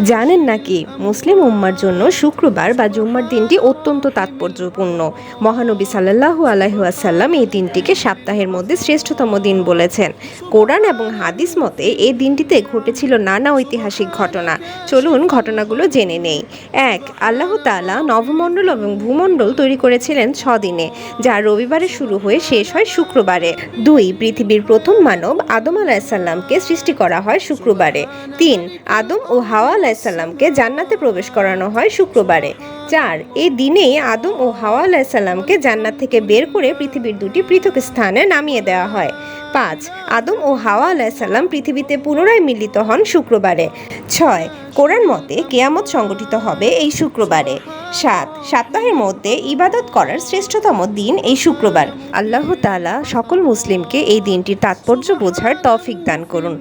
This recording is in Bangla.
জানেন নাকি মুসলিম উম্মার জন্য শুক্রবার বা জুম্মার দিনটি অত্যন্ত তাৎপর্যপূর্ণ। মহানবী সাল্লাল্লাহু আলাইহি ওয়াসাল্লাম এই দিনটিকে সপ্তাহের মধ্যে শ্রেষ্ঠতম দিন বলেছেন। কোরআন এবং হাদিস মতে এই দিনটিতে ঘটেছিল নানা ঐতিহাসিক ঘটনা। চলুন ঘটনাগুলো জেনে নেই। ১. আল্লাহ তাআলা নভমণ্ডল এবং ভূমণ্ডল তৈরি করেছিলেন 6 দিনে, যা রবিবারে শুরু হয়ে শেষ হয় শুক্রবারে। ২. পৃথিবীর প্রথম মানব আদম আলাইহিসসালামকে সৃষ্টি করা হয় শুক্রবারে। ৩. আদম ও হাওয়া আলাইহিসসালামকে জান্নাতে প্রবেশ করানো হয় শুক্রবারে। ৪. এই দিনেই আদম ও হাওয়া আলাইহিসসালামকে জান্নাত থেকে বের করে পৃথিবীর দুটি পৃথক স্থানে নামিয়ে দেওয়া হয়। ৫. আদম ও হাওয়া আলাইহিসসালাম পৃথিবীতে পুনরায় মিলিত হন শুক্রবারে। ৬. কোরআন মতে কিয়ামত সংঘটিত হবে এই শুক্রবারে। ৭. সপ্তাহের মধ্যে ইবাদত করার শ্রেষ্ঠতম দিন এই শুক্রবার। আল্লাহ তাআলা সকল মুসলিমকে এই দিনটির তাৎপর্য বোঝার তৌফিক দান করুন।